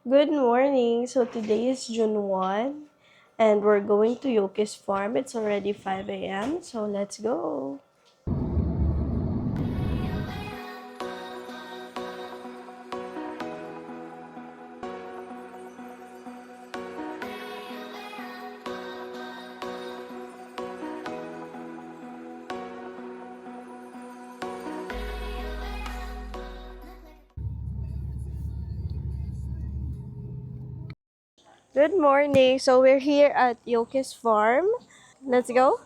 Good morning. So today is June 1 and we're going to Yoki's farm. It's already 5 a.m. So let's go. Good morning. So we're here at Yoki's farm. Let's go.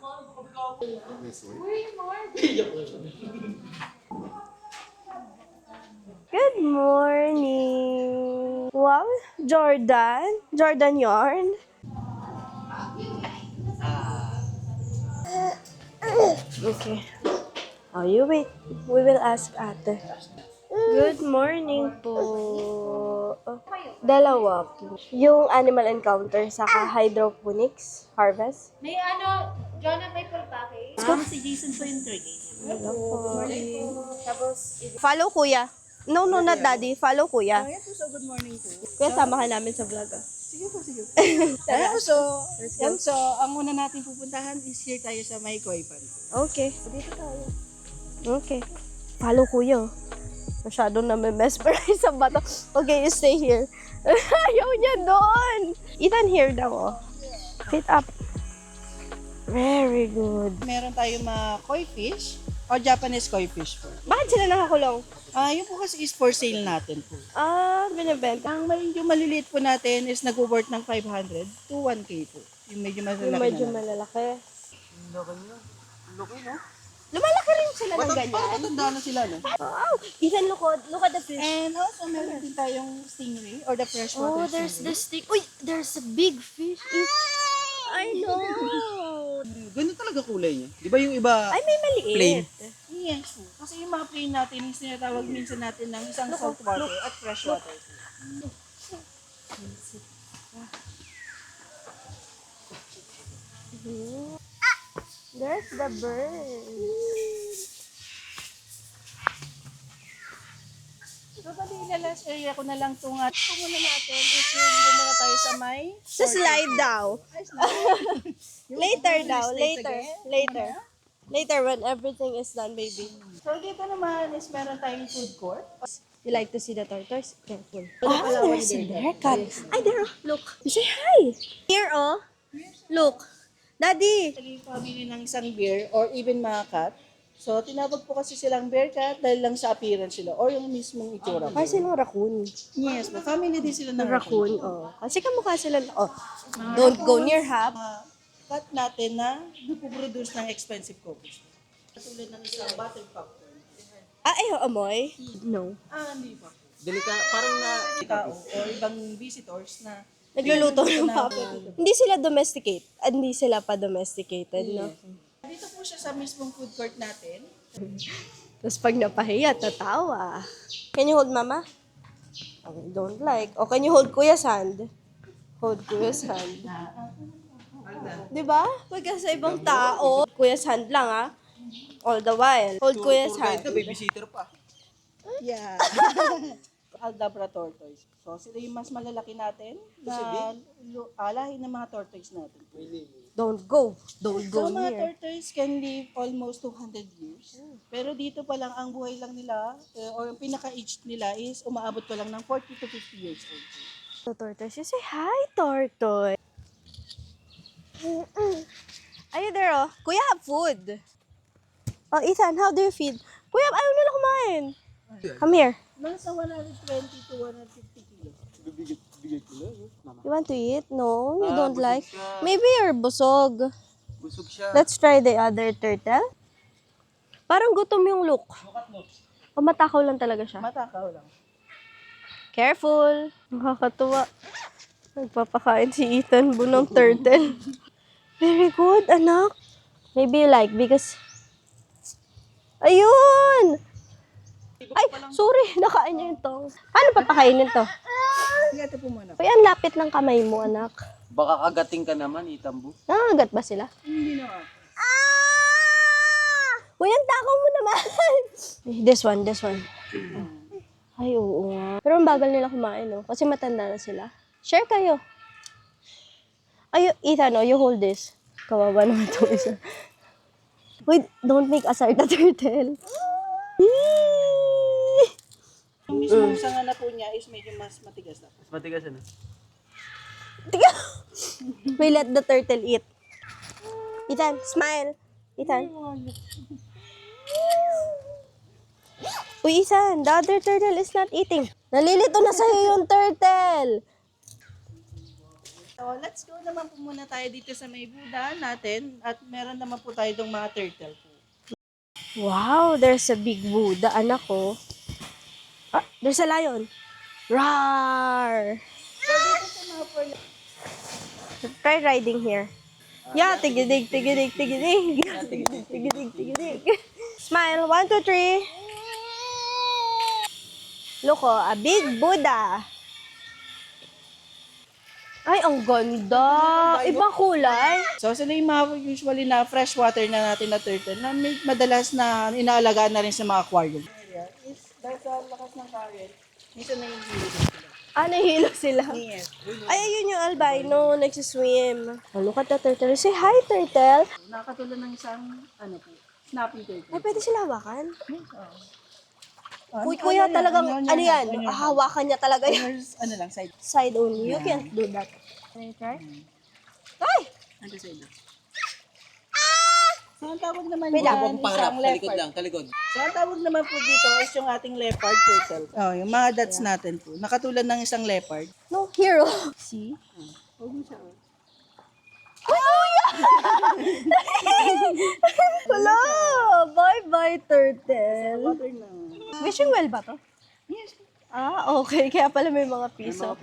Good morning. Wow, Jordan. Jordan yarn. Okay. Oh, you wait. We will ask ate. Good morning po. Oh, dalawa po. Yung animal encounter saka hydroponics harvest. May Jonah may full package. Si Jason po yung third aid. Hello po. Tapos, Follow kuya. No, no, not daddy. Follow kuya. Ayan po, so good morning po. Kuya, sama ka namin sa vlog ah. Sige po, sige po. Ayan po, so ang una natin pupuntahan is here tayo sa may koi pan. Okay. Dito tayo. Okay. Follow kuya. Masyado na may mesmerize sa bato. Okay, you stay here. Ayaw niya doon. Ethan here daw oh. Fit up. Very good. Meron tayong mga koi fish o Japanese koi fish po. Bakit sila nakakulong? Yun po kasi is for sale natin po. Binibenta. Ang medyo maliliit po natin is nag-worth ng 500 to 1K po. Yung medyo Yung malalaki medyo na. malalaki. Laki, no? Lumalaki rin sila ng ganyan. Matanda na sila, no? Wow! Ethan, look at the fish. And also, meron din tayong stingray or the freshwater Oh, there's stingray. the stick. Uy, there's a big fish. I know. Ganun talaga kulay niya. Di ba yung iba Ay, may maliit. plain? Yes po. Kasi yung mga plain natin, yung sinatawag minsan natin ng isang saltwater at freshwater. There's the bird. So, bali, last area ko na lang itong ito muna natin is yung muna tayo sa may Sa slide daw. Later daw. Later. Later when everything is done, baby. So, dito naman is meron tayong food court. You like to see the tortoise? Careful. Ah, there's a haircut. Ay, there. Look. You say hi. Here, oh. Look. Daddy. Actually, family ng isang bear or even mga cat. So, tinawag po kasi silang bear cat dahil lang sa appearance sila or yung mismong itsura. Ay, silang raccoon. Yes, po. Family din sila ng Raccoon, oh. Kasi kamukha sila. Oh. Don't go near hub. Cat natin na nagpo-produce ng expensive coffee. Katulad ng isang butter popcorn. Ah, ayaw amoy? No. Hindi pa. Parang na tao o ibang visitors na Nagluluto ng popcorn. Hindi sila domesticate. Hindi sila pa domesticated, no? dito po siya sa mismong food court natin. Tapos pag napahiya, tatawa. Can you hold mama? Okay, don't like. O can you hold kuya's hand? Hold kuya's hand. Diba? Pag sa ibang tao, kuya's hand lang ah. All the while. Hold kuya's hand. Babysitter pa. Yeah. Aldabra tortoise. So, sila yung mas malalaki natin na lahi ng mga tortoise natin. Don't go. Don't go So, mga near. tortoise can live almost 200 years. Pero dito pa lang, ang buhay lang nila, or yung pinaka-age nila is umaabot pa lang ng 40 to 50 years old. So, tortoise, you say hi, tortoise. Are you there, oh? Kuya, have food. Oh, Ethan, how do you feed? Kuya, ayaw nila kumain. Come here. Nasa 120 to 150 kilos. You want to eat? No, you don't like. Maybe you're busog. Busog siya. Let's try the other turtle. Parang gutom yung look. O matakaw lang talaga siya. Matakaw lang. Careful. Nakakatuwa. Nagpapakain si Ethan bunong turtle. Very good, anak. Maybe you like because... Ayun! Ay, sorry. Nakain niya yung tong. Paano papakainin to? Sige, ito po muna. Kuya, ang lapit ng kamay mo, anak. Baka kagating ka naman, Itambu. Nangagat ba sila? Hindi na. Kuya, ang takaw mo naman. This one. Ay, oo nga. Pero ang bagal nila kumain, no? Kasi matanda na sila. Share kayo. Ay, Ethan, you hold this. Kawawa naman itong isa. Wait, don't make a start the turtle. Yung mismong sanga na po niya is medyo mas matigas na. Mas matigas ano? We let the turtle eat. Ethan, smile. Ethan. Uy, Ethan, the other turtle is not eating. Nalilito na sa'yo yung turtle. So, let's go naman po muna tayo dito sa may Buddha natin. At meron naman po tayo itong mga turtle po. Wow, there's a big Buddha, anak ko. Ah, there's a lion. Roar! So, dito sa mga pearl, Try riding here. Yeah, tigidig, tigidig, tigidig. Tigidig, tigidig, tigidig. Smile, 1, 2, 3. Look, oh, a big Buddha. Ay, ang ganda. Ibang kulay. so sila yung mga usually na freshwater na natin na turtle na madalas na inaalagaan na rin sa mga aquarium. Is dahil sa lakas ng current, minsan nahihilo din sila. Ah, nahilo sila. Yes. Ay, ayun yung albino, nagsiswim. Oh, look at the turtle. Say hi, turtle. Nakakatulad ng isang, snapping turtle. Ay, pwede sila hawakan. Ano, Kuya, ano talagang, yan, ano yan? Hawakan niya talaga yan. There's, lang, side. Side only. You can't do that. Can you try? Ay! Ano side? So, ang tawag naman Wait dyan, lang. isang leopard. talikod. So, ang tawag naman po dito is yung ating leopard turtle. Oh, yung mga dots natin po. Nakatulad ng isang leopard. No, hero. See? Huwag mo siya. Hello! Bye-bye, turtle. Water na. Wishing well ba to? Yes. Ah, okay. Kaya pala may mga piso.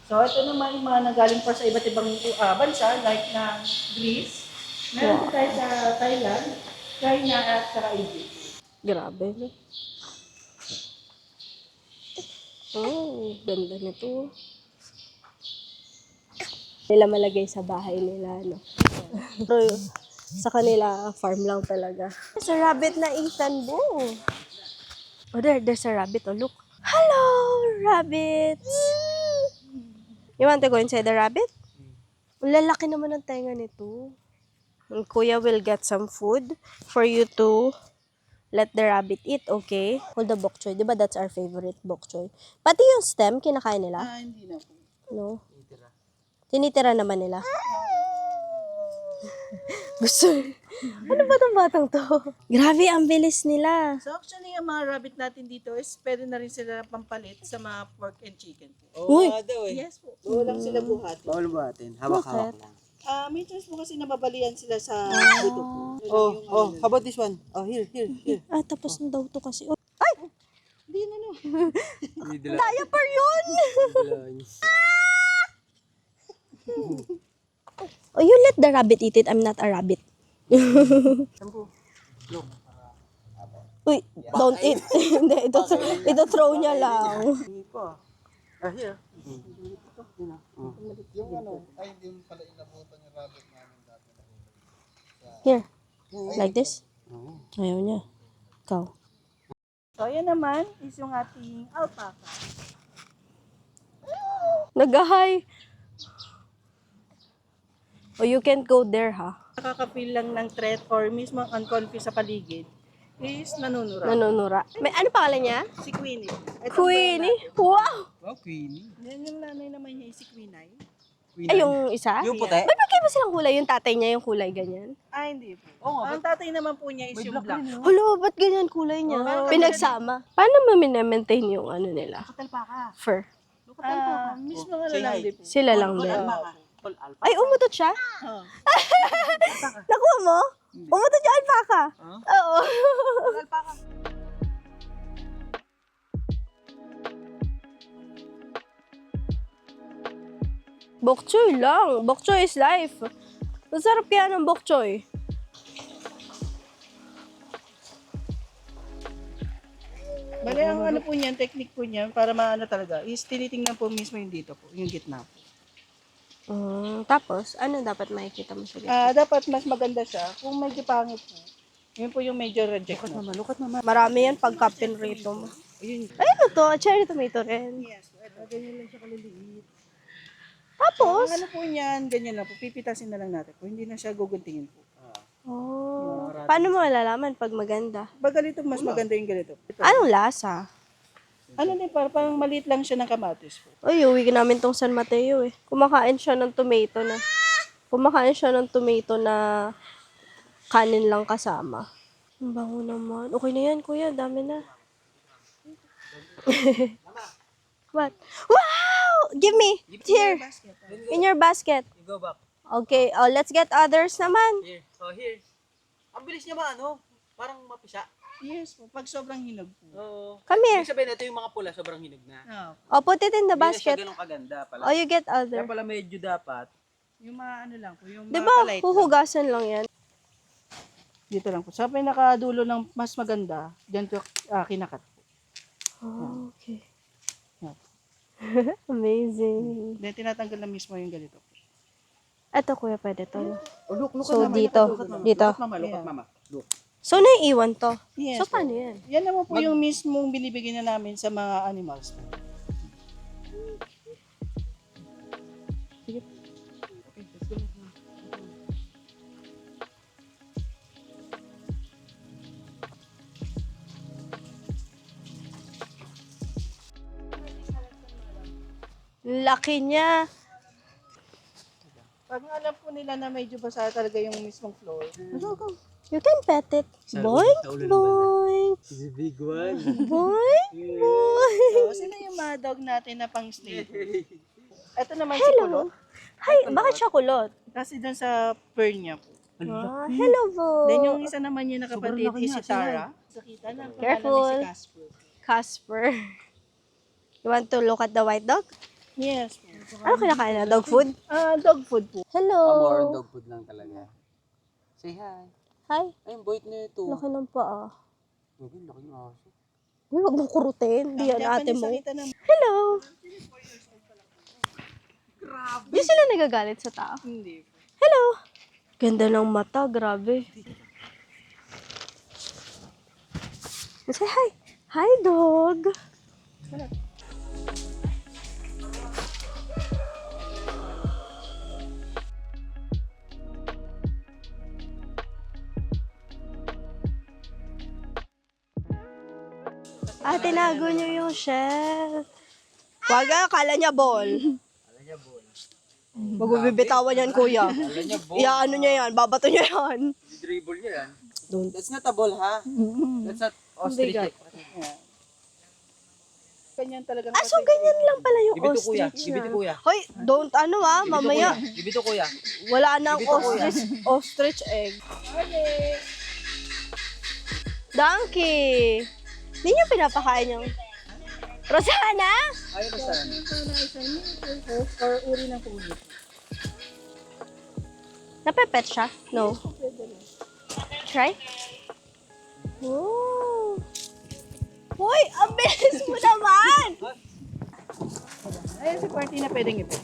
So, ito naman yung mga nagaling pa sa iba't ibang bansa, like ng Greece. Meron din tayo sa Thailand, China, at saka Egypt. Grabe, no? Oh, ganda nito. Nila malagay sa bahay nila, no? Pero sa kanila, farm lang talaga. There's a rabbit na Ethan Boo. Oh, there's a rabbit. Oh, look. Hello, rabbits! You want to go inside the rabbit? Ang lalaki naman ng tenga nito. And Kuya will get some food for you to let the rabbit eat, okay? Hold the bok choy. Diba that's our favorite bok choy? Pati yung stem, kinakain nila? Hindi na po. No? Tinitira naman nila. Gusto. Ano ba itong batang to? Grabe, ang bilis nila. So, actually, yung mga rabbit natin dito is pwede na rin sila pampalit sa mga pork and chicken po. Uy! Yes po. Bawal lang sila buhati. Bawal ba atin? Hawak-hawak lang. May chance po kasi nababalian sila sa buto po. How about this one? Oh, here. Ah, tapos na daw to kasi. Oh, ay! Hindi na no. Diaper yun! Oh, you let the rabbit eat it. I'm not a rabbit. Uy, don't eat. Hindi, ito throw niya lang. Here. Here. Like this? Ayaw niya. Ikaw. So, yan naman is yung ating alpaca. Nag-hi. Oh, you can't go there, ha? Nakaka-feel lang ng threat or mismo unconfused sa paligid is nanunura. Nanunura. May ano pangalan niya? Si Queenie. Ito Queenie. Wow! Oh, Queenie. Yan yung nanay naman niya, si Queenie. Ay, yung isa? Yung puti? Ba't magkaiba silang kulay? Yung tatay niya yung kulay ganyan? Ah, hindi po. Ang tatay naman po niya is yung black. Hulo, ba't ganyan kulay niya? Pinagsama. Paano ma-maintain yung ano nila? Talpaka. Fur. Mismo ano lang din po. Sila lang din. Alpaca. Ay, umutot siya? Oh. Nakuha mo? Umutot yung alpaca? Oo. Alpaca. Bok choy lang. Bok choy is life. Masarap kaya ng bok choy. Bale, ang ano po niyan, technique po niyan, para maano talaga, is tinitingnan po mismo yung dito po, yung gitna po. Tapos, ano dapat makikita mo sa Dapat mas maganda siya. Kung medyo pangit po, yun po yung major reject na. Lukat mama. Marami yan pagka pinrito mo. Ayun. Ayun na to, cherry tomato rin. Yes, ganyan lang siya kaliliit. Tapos, Ang ano po niyan, ganyan lang po, pipitasin na lang natin po, hindi na siya guguntingin po. paano mo malalaman pag maganda? Pag ganito, mas maganda yung ganito. Ito. Anong lasa? Ano din, parang maliit lang siya ng kamatis po. Uy, uwi namin tong San Mateo eh. Kumakain siya ng tomato na kanin lang kasama. Ang bango naman. Okay na yan, kuya. Dami na. What? Wow! Give me! Here! In your basket. You go back. Okay, let's get others naman. Here. Oh, here. Ang bilis niya ano? Parang mapisa. Yes po, pag sobrang hinog po. Oo. Come here. Ibig sabihin, ito yung mga pula, sobrang hinog na. Oh, put it in the Hindi na siya basket. ganun kaganda pala. Oh, you get Kaya other. pala medyo dapat. Yung mga ano lang po, yung Di mga ba, palite lang. huhugasan lang yan? Dito lang po. Sa pinakadulo ng mas maganda, dyan to kinakat po. Oh, okay. Yan. Amazing. Then tinatanggal na mismo yung ganito po. Eto, kuya, pwede to. Oh, look, So, dito. Dito. Mama, look, mama. Look. So, naiiwan to. Yes, So, paano yan? Yan naman po yung mismong binibigyan na namin sa mga animals po. Laki niya. Pag alam po nila na medyo basa talaga yung mismong floor, You can pet it. Boing, boing, This is a big one. boing, boing. so sila yung mga dog natin na pang snake. Ito naman si Hello. Kulot. Hi, bakit siya kulot? Kasi dun sa fur niya po. Hello po. Then yung isa naman niya na kapatid is si Tara. Sakita na. Careful. Si Casper. Casper. You want to look at the white dog? Yes. Ano kinakain na? Dog food? Dog food po. Hello. More dog food lang talaga. Say hi. Hi. Ayun, boit na ito. Laki ng paa. Laki ng aso. Uy, wag mong kurutin. Di yan ate mo. Sakita na. Hello. Di sila nagagalit sa tao. Hindi. Hello. Ganda ng mata. Grabe. Say hi. Hi, dog. Tinago niyo yung shell. Wag kala niya ball. Magbibitawan yan, kuya. Ano niya yan, babato niya yan. Dribble niya yan. That's not a ball, ha? That's not ostrich. Yeah. Ganyan talaga. So ganyan lang pala yung Give it to kuya. ostrich Give it to na. kuya. Hoy, don't mamaya. Give it to kuya. Wala nang ostrich egg. Donkey. Hindi niyo pinapakain yung Rosana? Ayaw na saan. Or uri ng pulit. Napepet siya? No. Try? Oh. Hoy, ang bilis mo naman! Ayun si party na pwedeng ipit.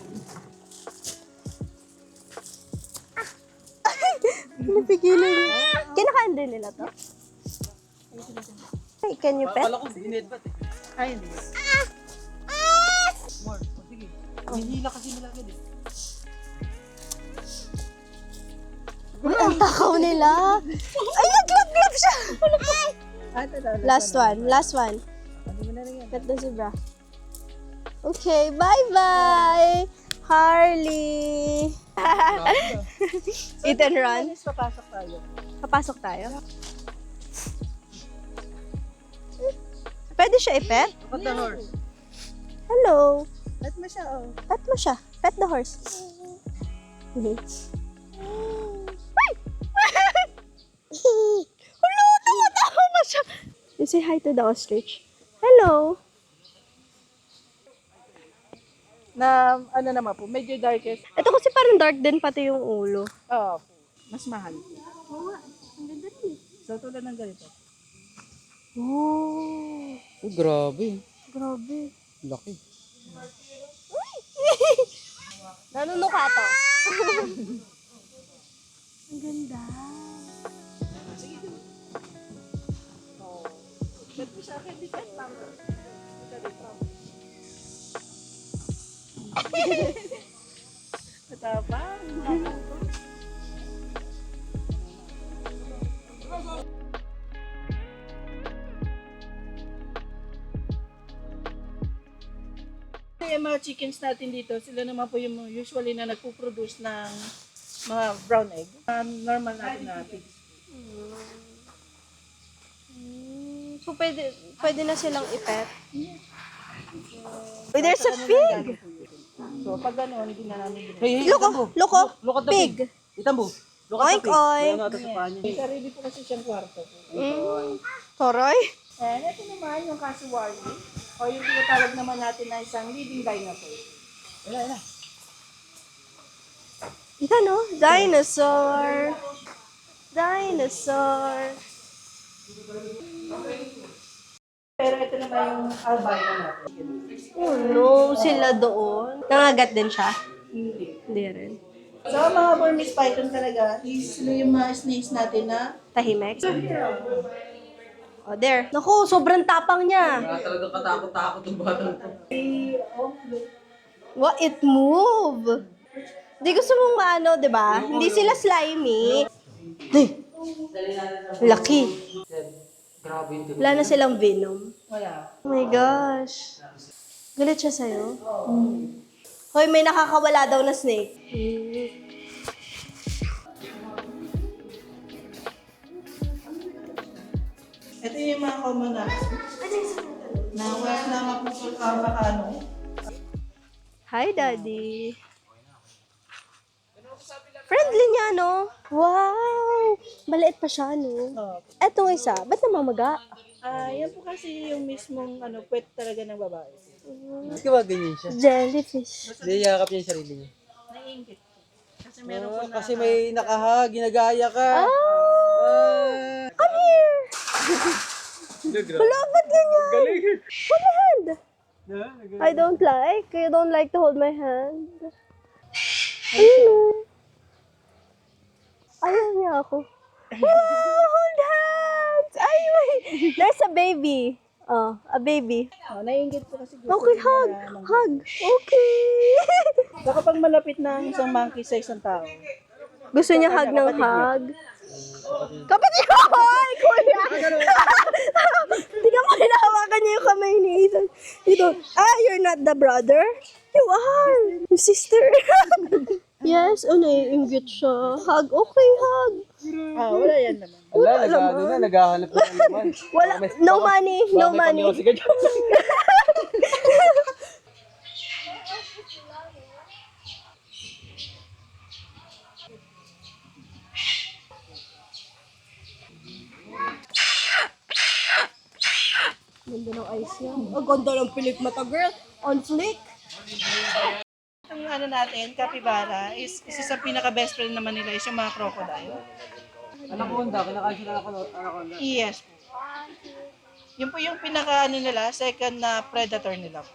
Napigilan niya. Kinakain din nila to? Hey, can you pet? Kala ko dinedbat eh. Ay, hindi. More. Oh, sige. Hinihila kasi nila agad eh. Uy, ang takaw nila. Ay, naglag-lag siya. Last one. Pet the zebra. Okay, bye-bye. Harley. Eat and run. Papasok tayo. Papasok tayo. Pwede siya i-pet? Look at the horse. Hello. Let mo siya, oh. Pet mo siya. Pet the horse. Ay! Hello, tumatawa na siya. You say hi to the ostrich. Hello. Na, ano naman po, medyo darkest. Ito kasi parang dark din pati yung ulo. Oo, mas mahal. Oo nga, ang ganda rin. So, tulad ng ganito. Oh, Oh, grabe. grabe. Laki. Nanunuka to. Ang ganda. Matapang. Yung mga chickens natin dito, sila naman po yung usually na nagpo-produce ng mga brown egg. Normal natin na pigs. So, pwede na silang ipet. Uy, there's a pig! So, pag gano'n, hindi na namin binigay. Hey, hey, Look, Look at the pig. pig. Itambo. Look at Oink, the pig. oink. Wala na ito sa paa niya. May sarili po kasi siyang kwarto. Toroy? And ito naman yung cassowary, o yung tinatawag naman natin na isang living dinosaur. Wala. Ika no? Dinosaur. Dinosaur. Pero ito naman yung albino natin. Oh no, sila doon. Nangagat din siya? Hindi rin. So, mga Burmese python talaga, sila yung mga snakes natin na Tahimik? Oh, there. Naku, sobrang tapang niya. Talaga katakot-takot yung batang to. What? It move. Di gusto mong maano, di ba? Hindi sila slimy. Ay, laki. Grabe yung Wala na silang venom. wala. Oh my gosh. Galit siya sa'yo? Hoy, may nakakawala daw na snake. Ito yung mga common natin. Na wala na mapupul makano. Hi, Daddy. Friendly niya, no? Wow! Maliit pa siya, no? Oh. Etong isa, ba't namamaga? Yan po kasi yung mismong pwet talaga ng babae. Mas ka ba ganyan siya? Jellyfish. Hindi, yakap niya yung sarili niya. Naiingit. Kasi meron po na... Kasi may nakaha, ginagaya ka. Come here! Wala, ba't ganyan? Hold my hand! I don't like. You don't like to hold my hand. Ayun, ayaw niya ako. Wow, hold hands! Ay, wait. There's a baby. Oh, a baby. Naiingit po kasi gusto Okay, nila hug. na- Hug. Okay. Baka pag malapit na ang isang monkey sa isang tao, Gusto niya hug ng hug. Kapatid ko! Ay, kuya! Hindi ka mo hinahawakan niya yung kamay ni Ethan. Ethan, you're not the brother? You are! Yung sister. Yes, naiinggit siya. Hug, okay, hug. wala yan naman. Wala, naghahanap na naman. Wala, no money, no money. Ganda ng eyes niya. Ang ganda ng pilik mata, girl. On flick. Ang natin, capybara, is isa sa pinaka-best friend naman nila is yung mga crocodile. Anaconda, kinakain sila anaconda. Yes po. Yun po yung pinaka nila, second na predator nila po.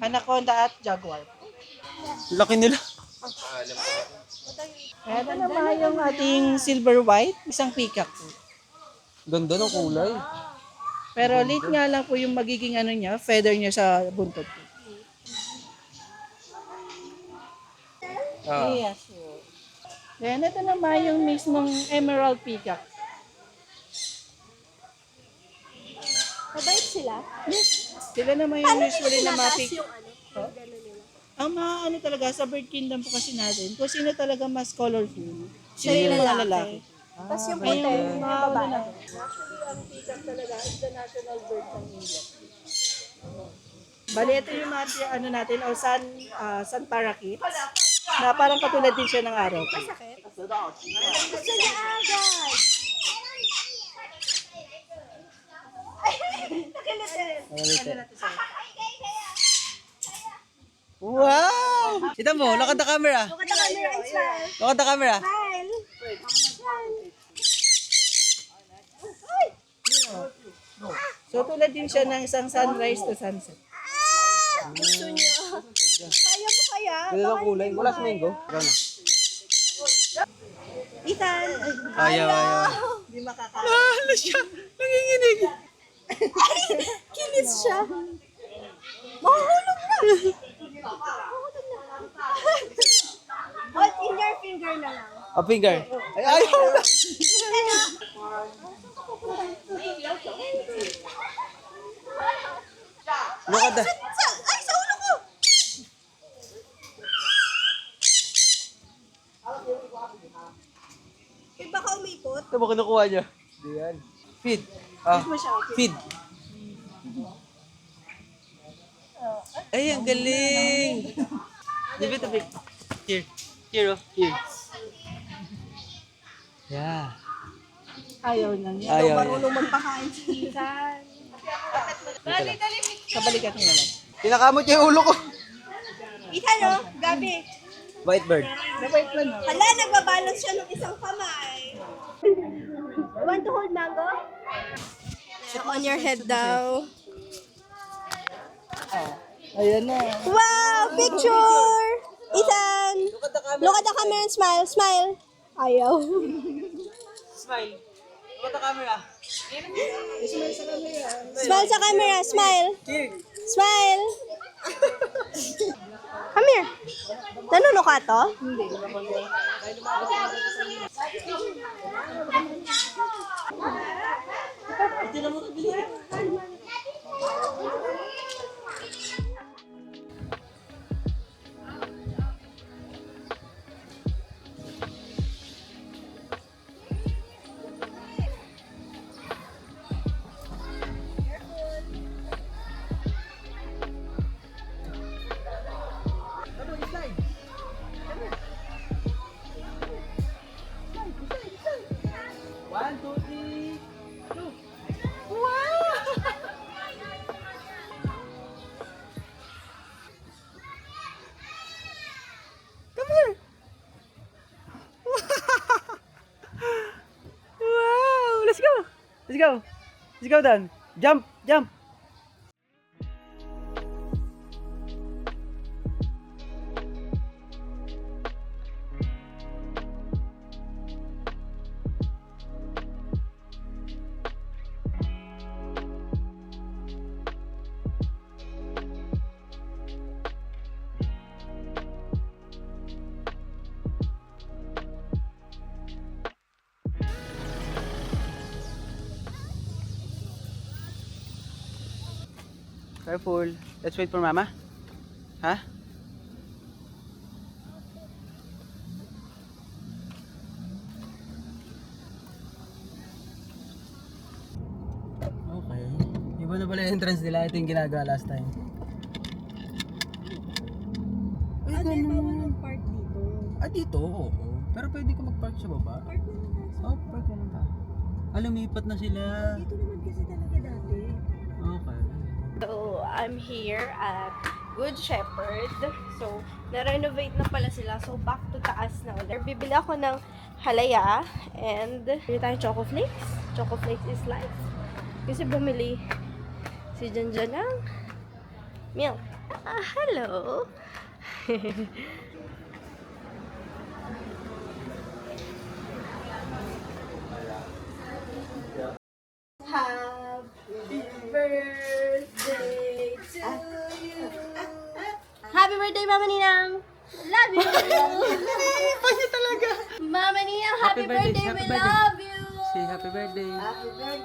Anaconda at jaguar po. Laki nila. Ito naman yung ating silver white, isang peacock po. Ganda ng kulay. Pero late nga lang po yung magiging niya, feather niya sa buntot po. Yes po. Then ito naman yung mismong emerald peacock. Mabait sila. Sila naman yung usually na mga Tinataas yung Huh? Ang mga talaga, sa bird kingdom po kasi natin, kung sino talaga mas colorful, sila yung mga lalaki. Tapos yung puti, yung mga babae. Actually, ang peacock talaga is the national bird ng India. Bali, ito yung mga natin, o sun parakeet, na parang katulad din siya ng araw. Gusto niya agad. Wow! Ito mo, look at the camera. Look at the camera and smile. Look at the camera. Smile. Smile. So tulad din siya ng isang sunrise to sunset. Gusto niya. Kaya mo kaya? Ganda ng kulay. Wala sa mango. Ikaw na. Ethan! Ayaw. Hindi makakain. Ano siya? Nanginginig. Kinis siya. Mahulog na! Hold in your finger na lang. A finger. Ay, ayaw na. Look at that. Ay, sa ulo ko! Eh, baka umipot. Ito ba kinukuha niya? Hindi yan. Feed. Feed. Ay, ang galing. Give it a bit. Here. Here, oh. Here. Yeah. Ayaw na niya. Ayaw niya. Marunong magpakain si Ethan. Sa balikat niya lang. Pinakamot niya yung ulo ko. Ethan, oh, Gabi. White bird. Nabait lang. Hala, nagbabalance siya ng isang kamay. Want to hold mango? On your head daw. Ayan na. Wow, picture! Ethan! Look at the camera and smile. Smile. Ayaw. Smile. Look at the camera. Smile sa camera. Smile. Here. Smile. Come here. Nanuno ka to? One, two, three. Wow! Let's go! Let's go! Let's go, Dan. Jump! Jump! Careful. Let's wait for Mama. Huh? Okay. Iba na pala yung entrance nila. Ito yung ginagawa last time. Ano yung bawal mag-park dito? Ah, dito? Oo. Pero pwede ka mag-park sa baba? Park na lang tayo. Oh, park na lang ka. Ah, lumipat na sila. Dito naman kasi talaga dati. Okay. So, I'm here at Good Shepherd. So, na-renovate na pala sila. So, back to taas na ulit. Bibili ako ng halaya and bili tayong Choco Flakes. Choco Flakes is life. Kasi bumili si Janjan ng milk. Ah, hello! Happy birthday to you. Happy birthday, Mama Ninang. Love you. Panya talaga. Mama Ninang, happy birthday. Happy We birthday. love you. Say happy birthday. Happy birthday.